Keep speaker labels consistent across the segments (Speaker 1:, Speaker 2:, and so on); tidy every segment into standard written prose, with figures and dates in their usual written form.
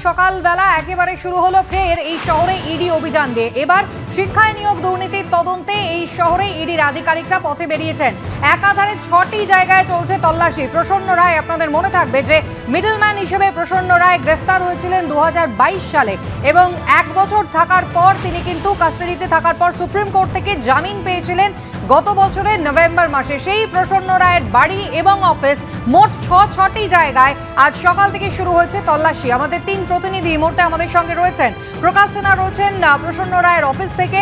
Speaker 1: সকালবেলা একেবারে শুরু হলো ফের এই শহরে ইডি অভিযান দিয়ে। এবার শিক্ষায় নিয়োগ দুর্নীতির তদন্তে এই শহরে ইডির আধিকারিকরা পথে বেরিয়েছেন। একাধারে 6টি জায়গায় চলছে তল্লাশি। প্রসন্ন রায়, আপনাদের মনে থাকবে যে মিডলম্যান হিসেবে প্রসন্ন রায় গ্রেফতার হয়েছিলেন 2022 সালে এবং 1 বছর থাকার পর তিনি কিন্তু কাস্টাডিতে থাকার পর সুপ্রিম কোর্ট থেকে জামিন পেয়েছিলেন গত বছরের নভেম্বর মাসে। সেই প্রসন্ন রায়ের বাড়ি এবং অফিস মোট 6টি জায়গায় আজ সকাল থেকে শুরু হয়েছে তল্লাশি। আমাদের 3 প্রতিনিধি এই মুহূর্তে আমাদের সঙ্গে রয়েছেন। প্রকাশ সিনহা রয়েছেন প্রসন্ন রায়ের অফিস থেকে,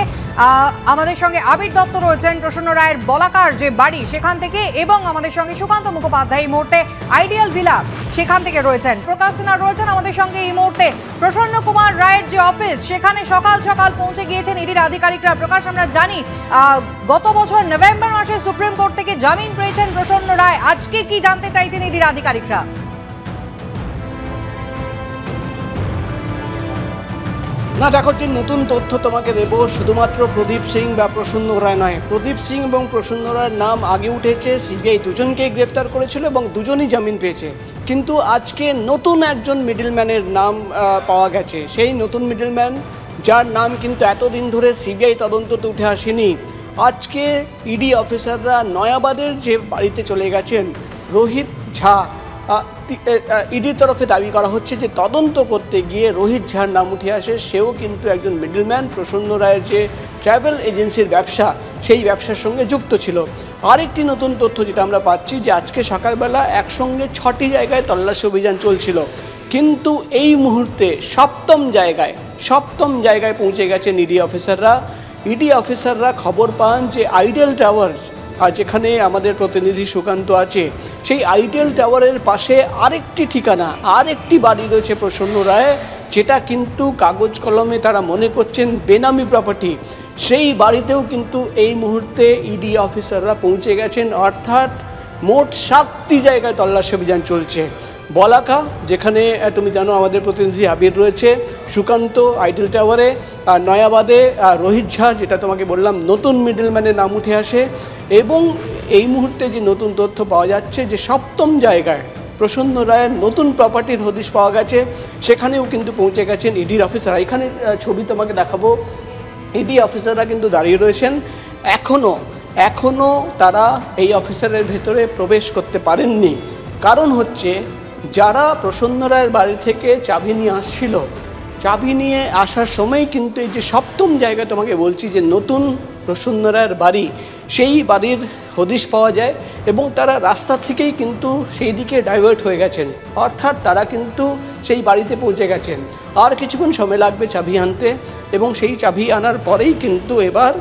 Speaker 1: আমাদের সঙ্গে আবির দত্ত রয়েছেন প্রসন্ন রায়ের বলাকার যে বাড়ি সেখান থেকে, এবং আমাদের সঙ্গে সুকান্ত মুখোপাধ্যায় এই মুহূর্তে আইডিয়াল ভিলা সেখান থেকে রয়েছেন। প্রকাশ সিনহা রয়েছেন আমাদের সঙ্গে এই মুহূর্তে প্রসন্ন কুমার রায়ের যে অফিস সেখানে সকাল সকাল পৌঁছে গিয়েছেন ইডির আধিকারিকরা। প্রকাশ, আমরা জানি গত বছর নভেম্বর মাসে সুপ্রিম কোর্ট থেকে জামিন পেয়েছেন প্রসন্ন রায়। আজকে কি জানতে চাইছেন ইডির আধিকারিকরা?
Speaker 2: না দেখো, যে নতুন তথ্য তোমাকে দেব, শুধুমাত্র প্রদীপ সিং বা প্রসন্ন রায় নয়, প্রদীপ সিং এবং প্রসন্ন রায়ের নাম আগে উঠেছে। সিবিআই দুজনকেই গ্রেপ্তার করেছিল এবং দুজনই জামিন পেয়েছে। কিন্তু আজকে নতুন একজন মিডলম্যানের নাম পাওয়া গেছে। সেই নতুন মিডলম্যান যার নাম কিন্তু এতদিন ধরে সিবিআই তদন্ততে উঠে আসেনি। আজকে ইডি অফিসাররা নয়াবাদের যে বাড়িতে চলে গেছেন, রোহিত ঝা, ইডির তরফে দাবি করা হচ্ছে যে তদন্ত করতে গিয়ে রোহিত ঝার নাম উঠে আসে। সেও কিন্তু একজন মিডলম্যান, প্রসন্ন রায়ের যে ট্রাভেল এজেন্সির ব্যবসা সেই ব্যবসার সঙ্গে যুক্ত ছিল। আরেকটি নতুন তথ্য যেটা আমরা পাচ্ছি যে আজকে সকালবেলা একসঙ্গে 6টি জায়গায় তল্লাশি অভিযান চলছিল, কিন্তু এই মুহূর্তে সপ্তম জায়গায় পৌঁছে গেছেন ইডি অফিসাররা। ইডি অফিসাররা খবর পান যে আইডিয়াল টাওয়ার, আর যেখানে আমাদের প্রতিনিধি সুকান্ত আছে, সেই আইডিয়াল টাওয়ারের পাশে আরেকটি ঠিকানা, আরেকটি বাড়ি রয়েছে প্রসন্ন রায়, যেটা কিন্তু কাগজ কলমে তারা মনে করছেন বেনামি প্রপার্টি। সেই বাড়িতেও কিন্তু এই মুহূর্তে ইডি অফিসাররা পৌঁছে গেছেন। অর্থাৎ মোট 7টি জায়গায় তল্লাশি অভিযান চলছে। বলাকা, যেখানে তুমি জানো আমাদের প্রতিনিধি আবির রয়েছে, সুকান্ত আইডিয়াল টাওয়ারে, আর নয়াবাদে রোহিত ঝা, যেটা তোমাকে বললাম নতুন মিডলম্যানের নাম উঠে আসে। এবং এই মুহূর্তে যে নতুন তথ্য পাওয়া যাচ্ছে যে সপ্তম জায়গায় প্রসন্ন রায়ের নতুন প্রপার্টির হদিশ পাওয়া গেছে, সেখানেও কিন্তু পৌঁছে গেছেন ইডির অফিসাররা। এখানে ছবি তোমাকে দেখাবো, ইডি অফিসাররা কিন্তু দাঁড়িয়ে রয়েছেন। এখনও তারা এই অফিসারের ভেতরে প্রবেশ করতে পারেননি। কারণ হচ্ছে যারা প্রসন্ন রায়ের বাড়ি থেকে চাবি নিয়ে আসছিল, চাবি নিয়ে আসার সময় কিন্তু এই যে সপ্তম জায়গা তোমাকে বলছি যে নতুন প্রসন্ন রায়ের বাড়ি, সেই বাড়ির হদিশ পাওয়া যায় এবং তারা রাস্তা থেকেই কিন্তু সেই দিকে ডাইভার্ট হয়ে গেছেন। অর্থাৎ তারা কিন্তু সেই বাড়িতে পৌঁছে গেছেন। আর কিছুক্ষণ সময় লাগবে চাবি আনতে, এবং সেই চাবি আনার পরেই কিন্তু এবার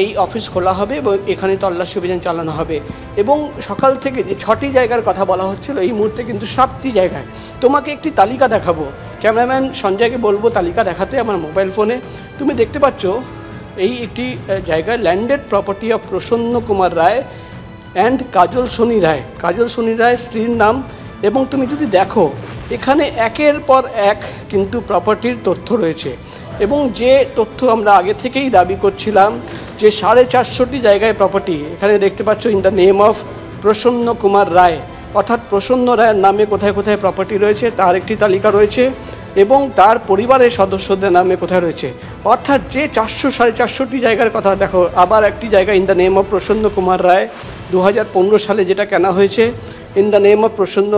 Speaker 2: এই অফিস খোলা হবে এবং এখানে তল্লাশি অভিযান চালানো হবে। এবং সকাল থেকে যে 6টি জায়গার কথা বলা হচ্ছিল, এই মুহূর্তে কিন্তু 7টি জায়গায়। তোমাকে একটি তালিকা দেখাবো, ক্যামেরাম্যান সঞ্জয়কে বলবো তালিকা দেখাতে আমার মোবাইল ফোনে। তুমি দেখতে পাচ্ছ এই একটি জায়গায় landed property of Prasanna Kumar Roy and Kajal Soni Roy, Kajal Soni Roy স্ত্রীর নাম। এবং তুমি যদি দেখো এখানে একের পর এক কিন্তু প্রপার্টির তথ্য রয়েছে, এবং যে তথ্য আমরা আগে থেকেই দাবি করছিলাম যে 450টি জায়গায় প্রপার্টি, এখানে দেখতে পাচ্ছ in the name of Prasanna Kumar রায়, অর্থাৎ প্রসন্ন রায়ের নামে কোথায় কোথায় প্রপার্টি রয়েছে তার একটি তালিকা রয়েছে, এবং তার পরিবারের সদস্যদের নামে কোথায় রয়েছে। অর্থাৎ যে 400-450টি জায়গার কথা দেখো, আবার একটি জায়গা in the name of Prasanna Kumar রায় 2015 সালে যেটা কেনা হয়েছে, ইন দ্য নেম অফ প্রসন্ন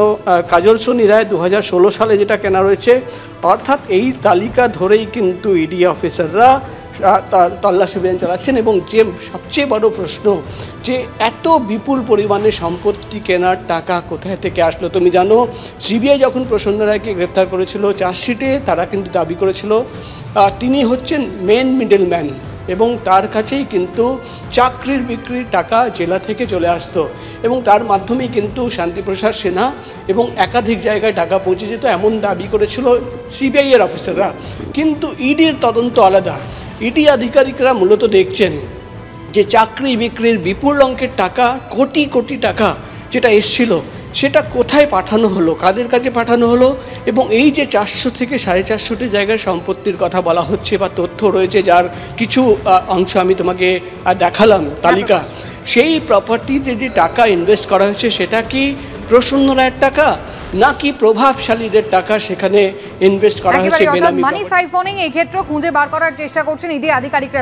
Speaker 2: কাজল সোনি রায় 2016 সালে যেটা কেনা রয়েছে। অর্থাৎ এই তালিকা ধরেই কিন্তু ইডি অফিসাররা তল্লাশি অভিযান চালাচ্ছেন। এবং যে সবচেয়ে বড় প্রশ্ন যে এত বিপুল পরিমাণে সম্পত্তি কেনার টাকা কোথায় থেকে আসলো। তুমি জানো সিবিআই যখন প্রসন্ন রায়কে গ্রেপ্তার করেছিল, চার্জশিটে তারা কিন্তু দাবি করেছিল তিনি হচ্ছেন মেন মিডলম্যান, এবং তার কাছেই কিন্তু চাকরির বিক্রির টাকা জেলা থেকে চলে আসতো, এবং তার মাধ্যমেই কিন্তু শান্তিপ্রসাদ সিনহা এবং একাধিক জায়গায় টাকা পৌঁছে যেত, এমন দাবি করেছিল সিবিআইয়ের অফিসাররা। কিন্তু ইডির তদন্ত আলাদা। ইডি আধিকারিকরা মূলত দেখছেন যে চাকরি বিক্রির বিপুল অঙ্কের টাকা, কোটি কোটি টাকা যেটা এসছিল, সেটা কোথায় পাঠানো হলো, কাদের কাছে পাঠানো হলো, এবং এই যে 400 থেকে 450টি জায়গায় সম্পত্তির কথা বলা হচ্ছে বা তথ্য রয়েছে, যার কিছু অংশ আমি তোমাকে দেখালাম তালিকা, সেই প্রপার্টিতে যে টাকা ইনভেস্ট করা হয়েছে সেটা কি প্রসন্ন রায়ের টাকা, নাকি প্রভাবশালীদের টাকা সেখানে ইনভেস্ট করা হয়েছে বেনামি
Speaker 1: মানি সাইফনিং এই ক্ষেত্রে খুঁজে বার করার চেষ্টা করছেন ইডি আধিকারিকরা।